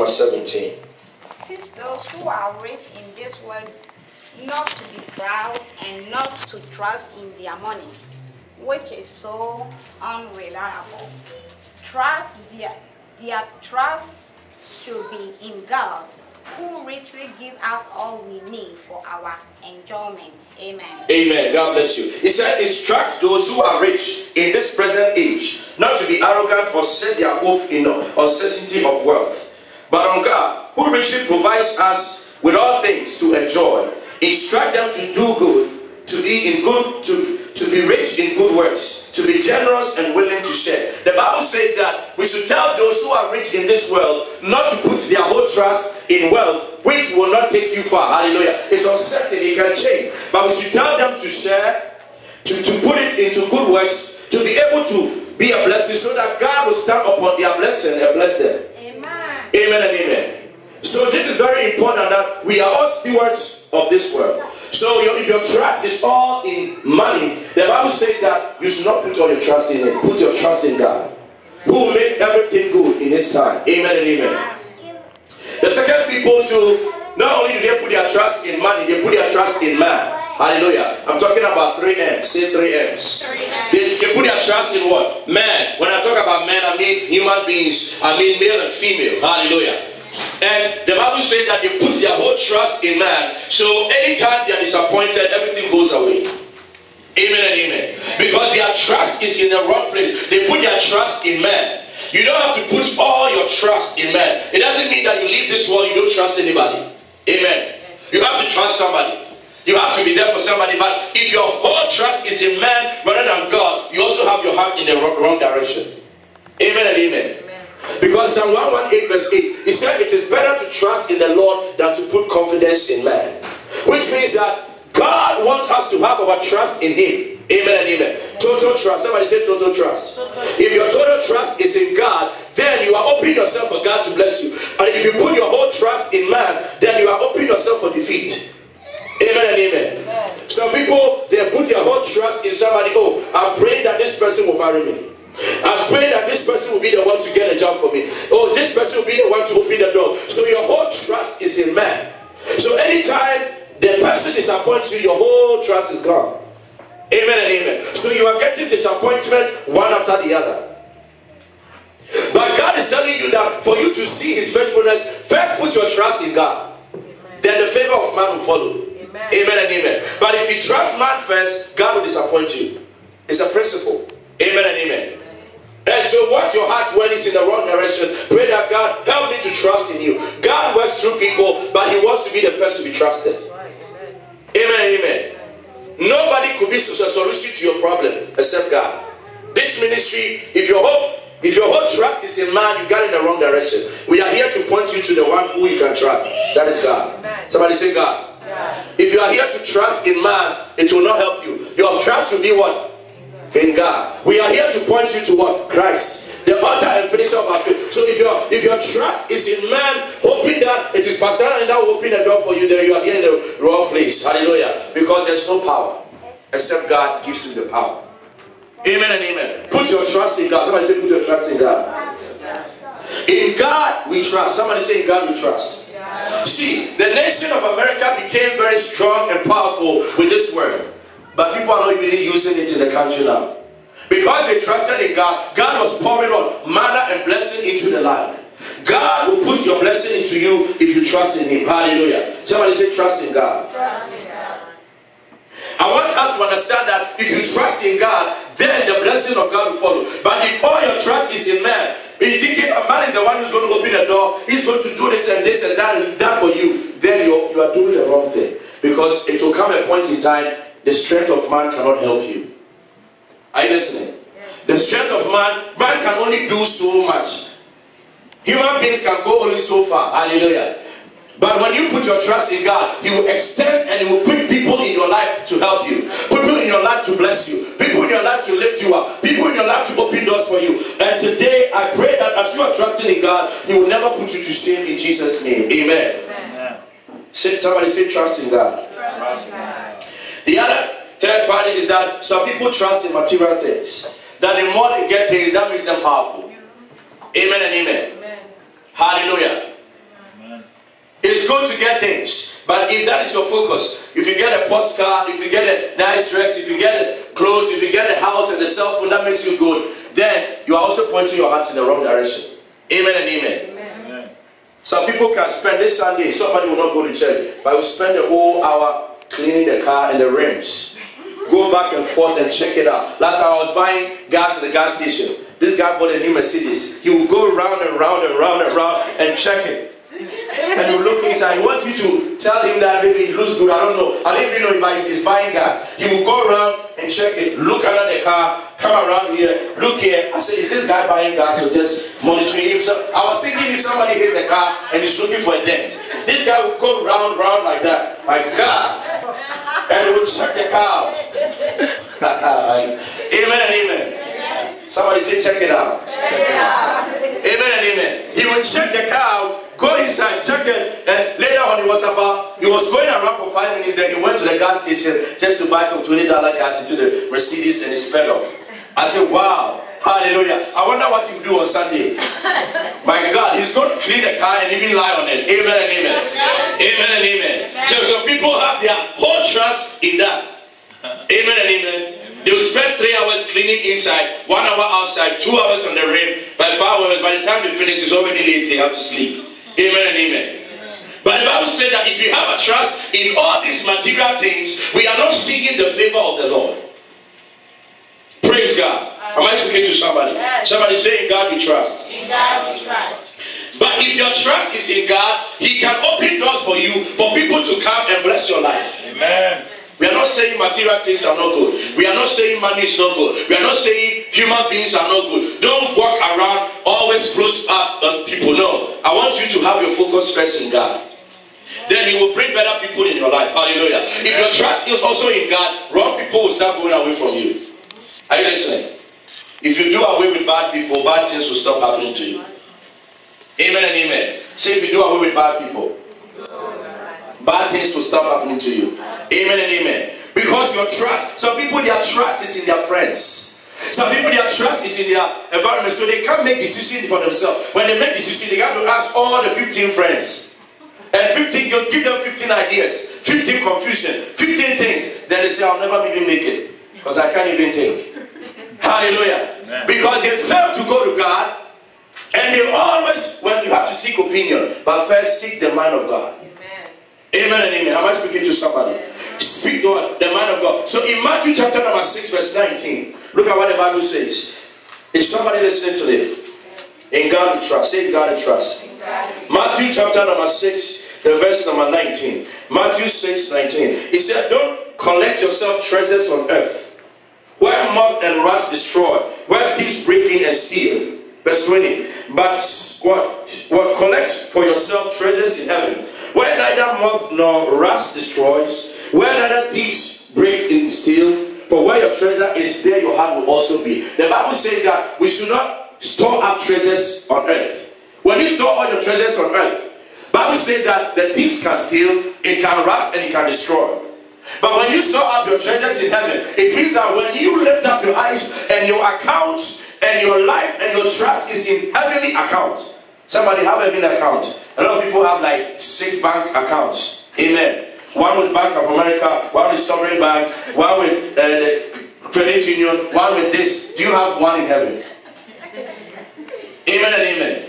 verse 17. Teach those who are rich in this world not to be proud and not to trust in their money, which is so unreliable. Their trust should be in God, who richly gives us all we need for our enjoyment. Amen. Amen. God bless you. He said, instruct those who are rich in this present age not to be arrogant or set their hope in uncertainty of wealth, but on God, who richly provides us with all things to enjoy. Instruct them to do good, to be rich in good works, to be generous and willing to share. The Bible says that we should tell those who are rich in this world not to put their whole trust in wealth, which will not take you far. Hallelujah. It's uncertain, it can change. But we should tell them to share, to put it into good works, to be able to be a blessing, so that God will stand upon their blessing and bless them. Amen. Amen and amen. So this is very important, that we are all stewards of this world. So if your trust is all in money, the Bible says that you should not put all your trust in it. Put your trust in God, who will make everything good in His time. Amen and amen. The second people to, not only do they put their trust in money, they put their trust in man. Hallelujah. I'm talking about 3 M's. Say 3 M's. They put their trust in what? Man. When I talk about men, I mean human beings. I mean male and female. Hallelujah. And the Bible says that they put their whole trust in man. So anytime they are disappointed, everything goes away. Amen and amen. Because their trust is in the wrong place. They put their trust in man. You don't have to put all your trust in man. It doesn't mean that you leave this world, you don't trust anybody. Amen. You have to trust somebody. You have to be there for somebody. But if your whole trust is in man rather than God, you also have your heart in the wrong direction. Amen and amen. Because Psalm 118 verse 8, it said it is better to trust in the Lord than to put confidence in man. Which means that God wants us to have our trust in Him. Amen and amen. Total trust. Somebody say total trust. If your total trust is in God, then you are opening yourself for God to bless you. And if you put your whole trust in man, then you are opening yourself for defeat. Amen and amen. Some people, they put their whole trust in somebody. Oh, I'm praying that this person will marry me. I'm praying that this person will be the one to get a job for me. Oh, this person will be the one to open the door. So your whole trust is in man. So anytime the person disappoints you, your whole trust is gone. Amen and amen. So you are getting disappointment one after the other. But God is telling you that for you to see His faithfulness, first put your trust in God. Then the favor of man will follow. Amen and amen. But if you trust man first, God will disappoint you. It's a principle. Amen and amen. And so what's your heart when it's in the wrong direction? Pray that God help me to trust in you. God works through people, but He wants to be the first to be trusted. Amen and amen. Nobody could be a solution to your problem except God. This ministry, if your whole trust is in man, you got in the wrong direction. We are here to point you to the one who you can trust. That is God. Somebody say God. If you are here to trust in man, it will not help you. Your trust will be what? In God. We are here to point you to what? Christ, the author and finisher of our faith. So if your trust is in man, hoping that it is Pastor and that will open the door for you, then you are here in the wrong place. Hallelujah. Because there's no power except God gives you the power. Amen and amen. Put your trust in God. Somebody say put your trust in God. In God we trust. Somebody say in God we trust. See, the nation of America became very strong and powerful with this word. But people are not really using it in the country now. Because they trusted in God, God was pouring on manna and blessing into the land. God will put your blessing into you if you trust in Him. Hallelujah. Somebody say trust in God. Trust in God. I want us to understand that if you trust in God, then the blessing of God will follow. But if all your trust is in man, you think a man is the one who's going to open the door, he's going to do this and this and that for you, then you are doing the wrong thing. Because it will come a point in time, the strength of man cannot help you. Are you listening? The strength of man can only do so much. Human beings can go only so far. Hallelujah. But when you put your trust in God, He will extend and He will put people in your life to help you. People in your life to bless you. People in your life to lift you up. People in your life to open doors for you. And today, I pray that as you are trusting in God, He will never put you to shame in Jesus' name. Amen. Amen. Somebody say trust in God. Trust in God. The other third party is that some people trust in material things. That the more they get things, that makes them powerful. Amen and amen. Hallelujah. things. But if that is your focus, if you get a postcard, if you get a nice dress, if you get clothes, if you get a house and a cell phone that makes you good, then you are also pointing your heart in the wrong direction. Amen and amen. Amen. Some people can spend this Sunday, somebody will not go to church, but will spend the whole hour cleaning the car and the rims. Go back and forth and check it out. Last time I was buying gas at the gas station. This guy bought a new Mercedes. He will go round and round and round and round and check it. And you look inside. He wants you to tell him that maybe it looks good. I don't know. I don't even know if he's buying gas. He will go around and check it. Look around the car. Come around here. Look here. I said, is this guy buying gas or just monitoring him? So I was thinking if somebody hit the car and he's looking for a dent. This guy will go round like that. My God. And he will check the car out. Amen and amen. Somebody say, check it out. Check it out. Amen and amen. He will check the car out, go inside, check it, and later on he was going around for 5 minutes, then he went to the gas station just to buy some $20 gas into the Mercedes and he sped off. I said, wow, hallelujah. I wonder what he will do on Sunday. My God, he's going to clean the car and even lie on it. Amen and amen. Amen and amen. So people have their whole trust in that. Amen and amen. They will spend 3 hours cleaning inside, 1 hour outside, 2 hours on the rim. By 5 hours, by the time they finish, it's already late. They have to sleep. Amen and amen. But the Bible says that if you have a trust in all these material things, we are not seeking the favor of the Lord. Praise God. Am I speaking to somebody? Yes. Somebody say, in God we trust. In God we trust. But if your trust is in God, He can open doors for you, for people to come and bless your life. Amen. We are not saying material things are not good. We are not saying money is not good. We are not saying human beings are not good. Don't walk around always close up on people. No. I want you to have your focus first in God. Then He will bring better people in your life. Hallelujah. If your trust is also in God, wrong people will start going away from you. Are you listening? If you do away with bad people, bad things will stop happening to you. Amen and amen. Say if you do away with bad people, bad things will stop happening to you. Amen and amen. Because your trust, some people their trust is in their friends. Some people their trust is in their environment, so they can't make decisions for themselves. When they make decisions, they got to ask all the 15 friends. And 15, you give them 15 ideas, 15 confusion, 15 things. Then they say, I'll never even make it. Because I can't even think. Hallelujah. Amen. Because they fail to go to God. And they always, when you have to seek opinion, but first seek the mind of God. Amen. Amen and amen. Am I speaking to somebody? Speak to the mind of God. So in Matthew chapter number 6 verse 19, look at what the Bible says. Is somebody listening to it? In God we trust. Say in God we trust. Matthew chapter number 6, the verse number 19. Matthew 6, 19. He said, don't collect yourself treasures on earth, where moth and rust destroy, where thieves break in and steal. Verse 20. But what collect for yourself treasures in heaven, where neither moth nor rust destroys, where neither thieves break in and steal. For where your treasure is, there your heart will also be. The Bible says that we should not store up treasures on earth. When you store all your treasures on earth, Bible says that the thieves can steal, it can rust, and it can destroy. But when you store up your treasures in heaven, it means that when you lift up your eyes and your account and your life and your trust is in heavenly account. Somebody have a heavenly account. A lot of people have like 6 bank accounts. Amen. One with Bank of America, one with Sovereign Bank, one with the Credit Union, one with this. Do you have one in heaven? Amen and amen.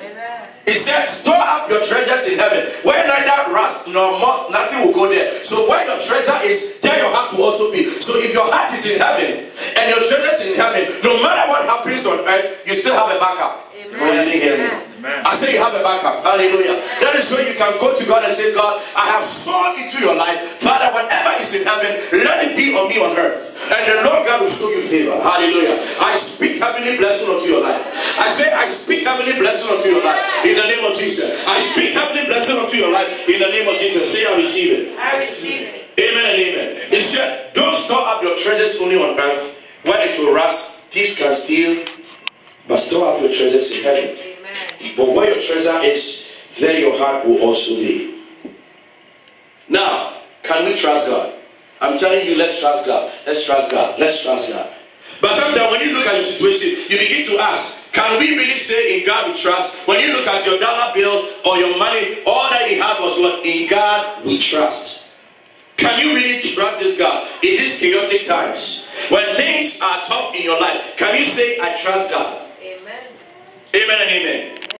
It says, store up your treasures in heaven, where neither rust nor moth, nothing will go there. So where your treasure is, there your heart will also be. So if your heart is in heaven, and your treasure is in heaven, no matter what happens on earth, you still have a backup. Amen. Oh, you didn't hear me. Amen. I say you have a backup. Hallelujah. That is where you can go to God and say, God, I have sown into your life. Father, whatever is in heaven, let it be on me on earth. And the Lord God will show you favor. Hallelujah. I speak heavenly blessing unto your life. I say, I speak heavenly blessing unto your life. In the name of Jesus. I speak heavenly blessing unto your life. In the name of Jesus. Say, I receive it. I receive it. Amen and amen. It said, don't store up your treasures only on earth, where it will rust, thieves can steal, but store up your treasures in heaven. Amen. But where your treasure is, there your heart will also be. Now, can we trust God? I'm telling you, let's trust God. Let's trust God. Let's trust God. But sometimes when you look at your situation, you begin to ask, Can we really say in God we trust? When you look at your dollar bill or your money, all that you have was what? In God we trust. Can you really trust this God in these chaotic times? When things are tough in your life, can you say, I trust God? Amen. Amen and amen.